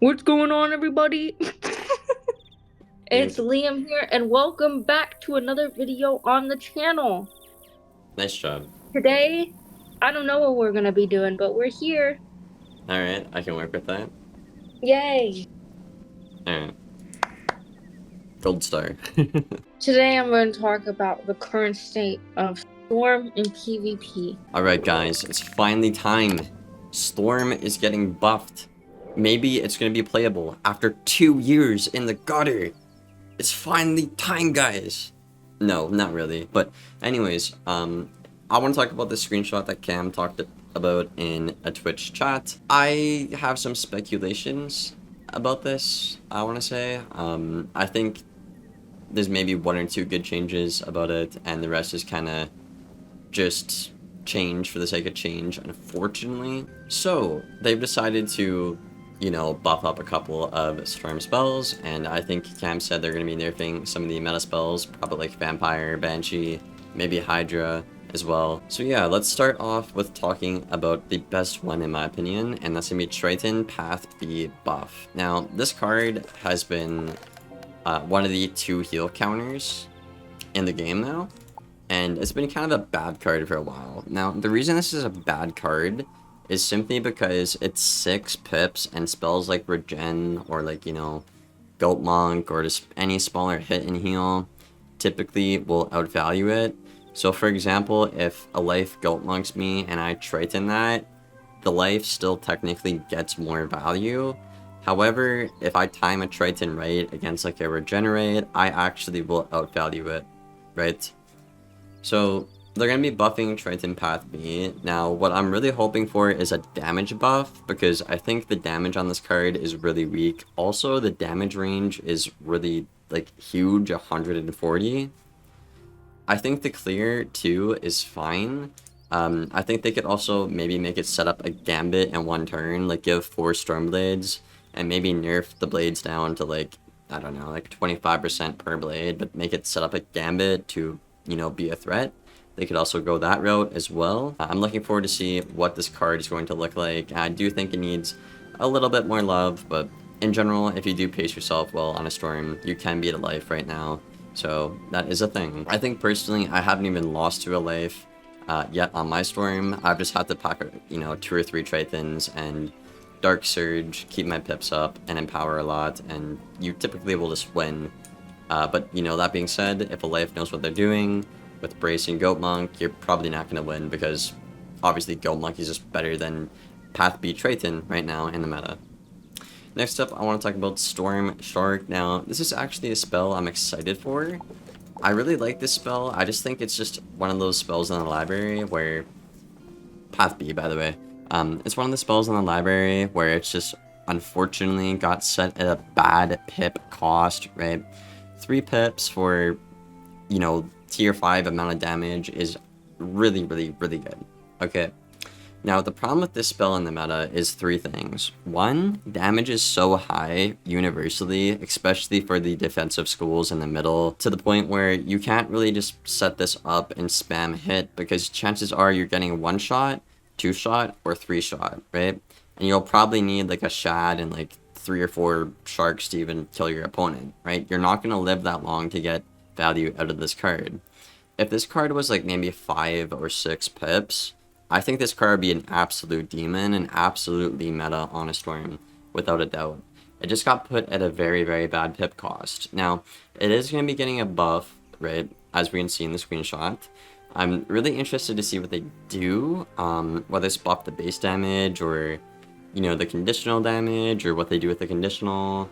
What's going on, everybody? Yeah, It's Liam here, and welcome back to another video on the channel. nice job. Today, I don't know what we're gonna be doing, but we're here. Alright, I can work with that. Yay! Alright, gold star. Today, I'm going to talk about the current state of Storm in PvP. Alright guys, it's finally time. Storm is getting buffed. Maybe it's gonna be playable after 2 years in the gutter. It's finally time, guys. No, not really. But anyways, I want to talk about the screenshot that Cam talked about in a Twitch chat. I have some speculations about this, I want to say. I think there's maybe one or two good changes about it, and the rest is kind of just change for the sake of change, unfortunately. So, they've decided to, buff up a couple of storm spells, and I think Cam said they're going to be nerfing some of the meta spells, probably like Vampire, Banshee, maybe Hydra as well. So yeah, let's start off with talking about the best one in my opinion, and that's going to be Triton Path B buff. Now, this card has been one of the 2 heal counters in the game now, and it's been kind of a bad card for a while. Now, the reason this is a bad card is simply because it's 6 pips, and spells like Regen or like, Goat Monk or just any smaller hit and heal typically will outvalue it. So for example, if a life Goat Monks me and I Triton that, the life still technically gets more value. However, if I time a Triton right against like a Regenerate, I actually will outvalue it, right? So they're going to be buffing Triton Path B. Now, what I'm really hoping for is a damage buff, because I think the damage on this card is really weak. Also, the damage range is really, like, huge, 140. I think the clear, too, is fine. I think they could also maybe make it set up a Gambit in 1 turn, like give 4 Stormblades, and maybe nerf the blades down to, like, I don't know, like 25% per blade, but make it set up a Gambit to, be a threat. They could also go that route as well. I'm looking forward to see what this card is going to look like. I do think it needs a little bit more love, but in general, if you do pace yourself well on a storm, you can beat a life right now. So that is a thing. I think personally, I haven't even lost to a life yet on my storm. I've just had to pack, 2 or 3 Tritons and Dark Surge, keep my pips up, and empower a lot, and you typically will just win. But, that being said, if a life knows what they're doing, with Brace and Goat Monk, you're probably not going to win, because obviously Goat Monk is just better than Path B Triton right now in the meta. Next up, I want to talk about Storm Shark. Now, this is actually a spell I'm excited for. I really like this spell. I just think it's just one of those spells in the library where... Path B, by the way. It's one of the spells in the library where it's just unfortunately got set at a bad pip cost, right? 3 pips for, tier 5 amount of damage is really, really, really good. Okay. Now, the problem with this spell in the meta is 3 things. 1, damage is so high universally, especially for the defensive schools in the middle, to the point where you can't really just set this up and spam hit, because chances are you're getting 1 shot, 2 shot, or 3 shot, right? And you'll probably need like a Shad and like 3 or 4 Sharks to even kill your opponent, right? You're not going to live that long to get value out of this card. If this card was like maybe 5 or 6 pips, I think this card would be an absolute demon and absolutely meta on a storm, without a doubt. It just got put at a very, very bad pip cost. Now, it is going to be getting a buff, right, as we can see in the screenshot. I'm really interested to see what they do, whether it's buff the base damage or, the conditional damage, or what they do with the conditional.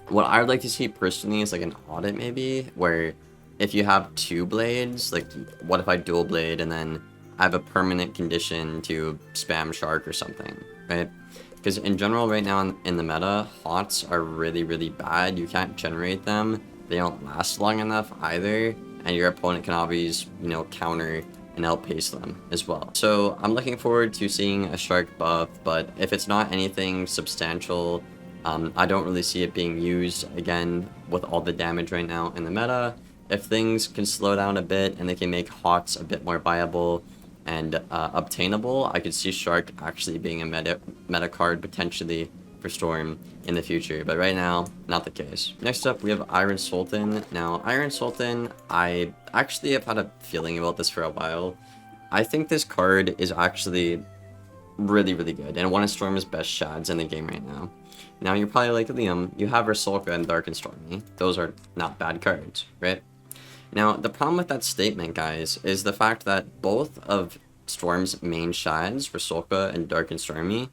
What I would like to see personally is like an audit maybe, where if you have 2 blades, like what if I dual blade and then I have a permanent condition to spam Shark or something, right? Because in general right now in the meta, HOTS are really, really bad. You can't generate them. They don't last long enough either. And your opponent can always, counter and outpace them as well. So I'm looking forward to seeing a Shark buff, but if it's not anything substantial, I don't really see it being used again with all the damage right now in the meta. If things can slow down a bit and they can make HOTS a bit more viable and obtainable, I could see Shark actually being a meta card potentially for Storm in the future, but right now, not the case. Next up, we have Iron Sultan. Now, Iron Sultan, I actually have had a feeling about this for a while. I think this card is actually really, really good, and one of Storm's best shads in the game right now. Now, you're probably like, Liam, you have Rusalka and Dark and Stormy. Those are not bad cards, right? Now, the problem with that statement, guys, is the fact that both of Storm's main shads, Rusalka and Dark and Stormy,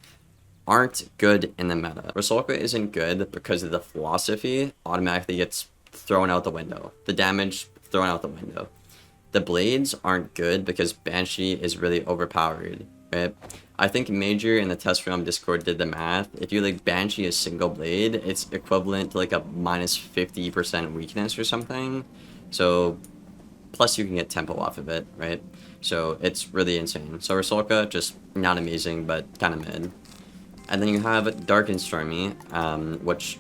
aren't good in the meta. Rusalka isn't good because of the philosophy automatically gets thrown out the window. The damage thrown out the window. The blades aren't good because Banshee is really overpowered, right? I think Major in the Test Realm Discord did the math. If you like Banshee a single blade, it's equivalent to like a minus 50% weakness or something. So, plus you can get tempo off of it, right? So it's really insane. So Rusalka, just not amazing, but kind of mid. And then you have Dark and Stormy, which,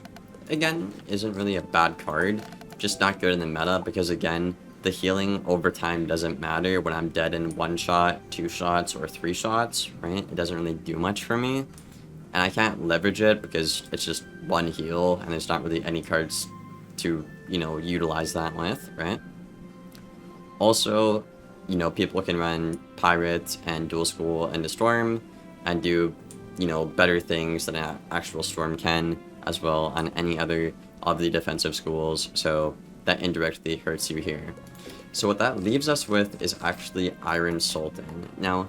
again, isn't really a bad card. Just not good in the meta because, again, the healing over time doesn't matter when I'm dead in 1 shot, 2 shots, or 3 shots, right? It doesn't really do much for me. And I can't leverage it because it's just 1 heal, and there's not really any cards to, you know, utilize that with, right? Also, you know, people can run Pirate and Dual School into Storm and do, you know, better things than an actual Storm can as well on any other of the defensive schools, so that indirectly hurts you here. So what that leaves us with is actually Iron Sultan. Now,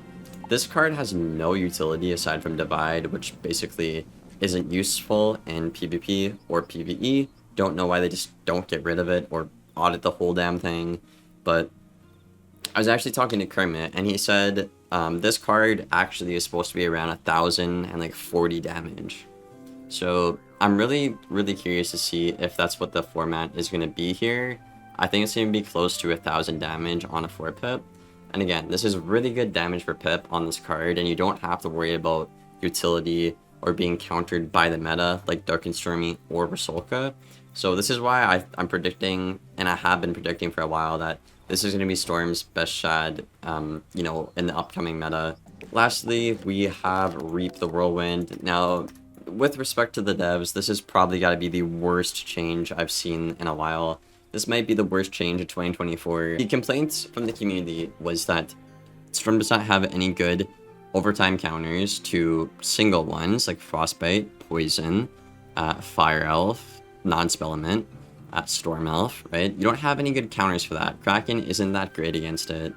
this card has no utility aside from Divide, which basically isn't useful in PvP or PvE. Don't know why they just don't get rid of it or audit the whole damn thing, but I was actually talking to Kermit, and he said this card actually is supposed to be around 1,040 damage. So I'm really, really curious to see if that's what the format is going to be here. I think it's going to be close to 1,000 damage on a 4-pip. And again, this is really good damage per pip on this card, and you don't have to worry about utility or being countered by the meta like Dark and Stormy or Rusalka. So this is why I'm predicting, and I have been predicting for a while, that this is going to be Storm's best shad, you know, in the upcoming meta. Lastly, we have Reap the Whirlwind. Now, with respect to the devs, this has probably got to be the worst change I've seen in a while. This might be the worst change of 2024. The complaints from the community was that Storm does not have any good overtime counters to single ones like Frostbite, Poison, Fire Elf, Non-Spell Element, Storm Elf, right? You don't have any good counters for that. Kraken isn't that great against it.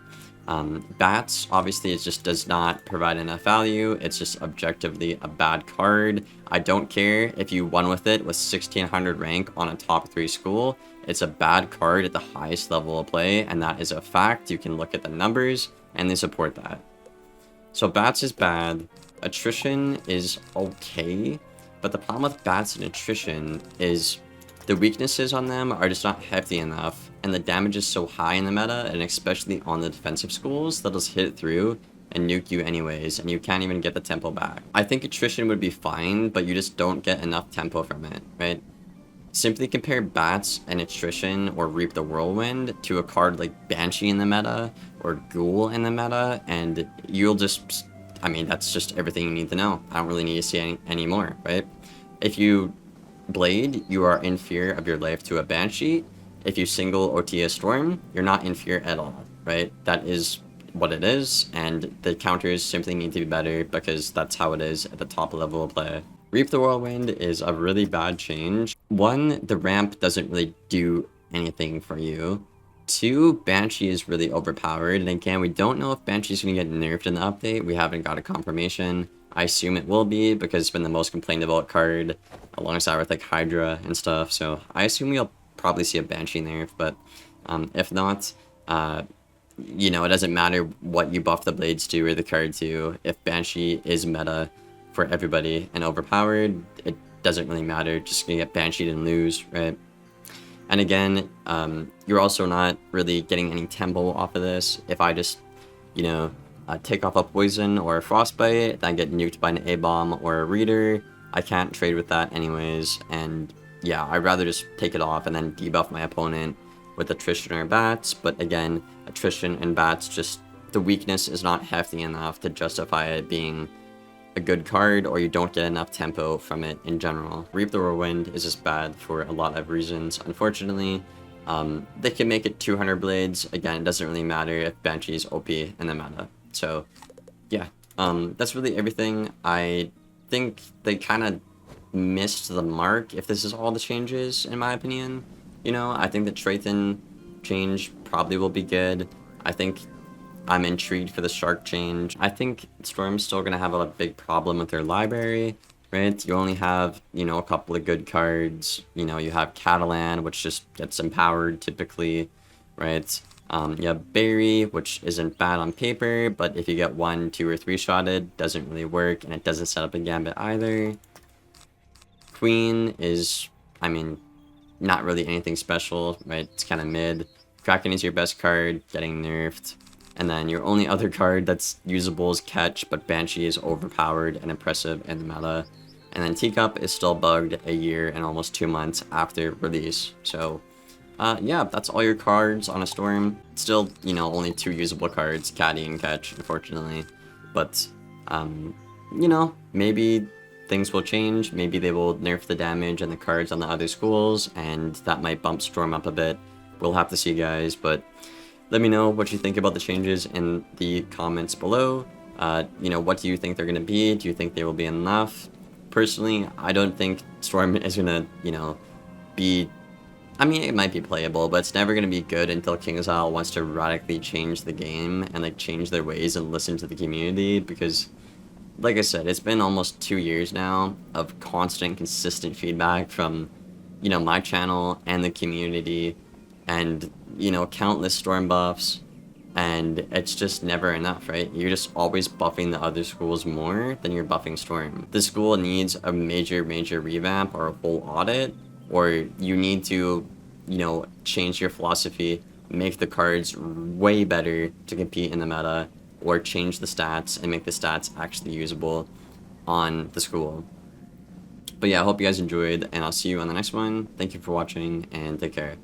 Bats, obviously, it just does not provide enough value. It's just objectively a bad card. I don't care if you won with it with 1600 rank on a top 3 school. It's a bad card at the highest level of play, and that is a fact. You can look at the numbers, and they support that. So Bats is bad. Attrition is okay, but the problem with Bats and Attrition is the weaknesses on them are just not hefty enough, and the damage is so high in the meta, and especially on the defensive schools, that just hit it through and nuke you anyways, and you can't even get the tempo back. I think Attrition would be fine, but you just don't get enough tempo from it, right? Simply compare Bats and Attrition or Reap the Whirlwind to a card like Banshee in the meta or Ghoul in the meta, and you'll just, I mean, that's just everything you need to know. I don't really need to see any more, right? If you Blade, you are in fear of your life to a Banshee. If you single OT a Storm, you're not in fear at all, right? That is what it is, and the counters simply need to be better because that's how it is at the top level of play. Reap the Whirlwind is a really bad change. 1, the ramp doesn't really do anything for you. 2, Banshee is really overpowered, and again, we don't know if Banshee is going to get nerfed in the update. We haven't got a confirmation. I assume it will be because it's been the most complained about card alongside with like Hydra and stuff, so I assume we'll probably see a Banshee nerf, but if not, you know, it doesn't matter what you buff the blades to or the card to. If Banshee is meta for everybody and overpowered, it doesn't really matter. Just gonna get Bansheed and lose, right? And again, you're also not really getting any tempo off of this. If I just, you know, take off a Poison or a Frostbite, then get nuked by an A-Bomb or a Reader, I can't trade with that anyways, and yeah, I'd rather just take it off and then debuff my opponent with Attrition or Bats, but again, Attrition and Bats, just the weakness is not hefty enough to justify it being a good card or you don't get enough tempo from it in general. Reap the Whirlwind is just bad for a lot of reasons, unfortunately. They can make it 200 blades. Again, it doesn't really matter if Banshee is OP in the meta. So, yeah, that's really everything. I think they kind of missed the mark if this is all the changes, in my opinion. You know, I think the Triton change probably will be good. I think I'm intrigued for the Shark change. I think Storm's still going to have a big problem with their library, right? You only have, you know, a couple of good cards. You know, you have Catalan, which just gets empowered typically, right? You have Barry, which isn't bad on paper, but if you get 1, 2, or 3 shotted, doesn't really work, and it doesn't set up a Gambit either. Queen is, I mean, not really anything special, right? It's kind of mid. Kraken is your best card, getting nerfed. And then your only other card that's usable is Catch, but Banshee is overpowered and impressive in the meta. And then Teacup is still bugged a year and almost 2 months after release. So, yeah, that's all your cards on a Storm. Still, you know, only 2 usable cards, Caddy and Catch, unfortunately. But, you know, maybe things will change. Maybe they will nerf the damage and the cards on the other schools, and that might bump Storm up a bit. We'll have to see, guys, but let me know what you think about the changes in the comments below. You know, what do you think they're going to be? Do you think they will be enough? Personally, I don't think Storm is going to, you know, be... I mean, it might be playable, but it's never going to be good until KingsIsle wants to radically change the game and, like, change their ways and listen to the community, because, like I said, it's been almost 2 years now of constant, consistent feedback from, you know, my channel and the community, and, you know, countless Storm buffs, and it's just never enough, right? You're just always buffing the other schools more than you're buffing Storm. The school needs a major revamp or a whole audit, or you need to, you know, change your philosophy, make the cards way better to compete in the meta, or change the stats and make the stats actually usable on the school. But yeah, I hope you guys enjoyed, and I'll see you on the next one. Thank you for watching, and take care.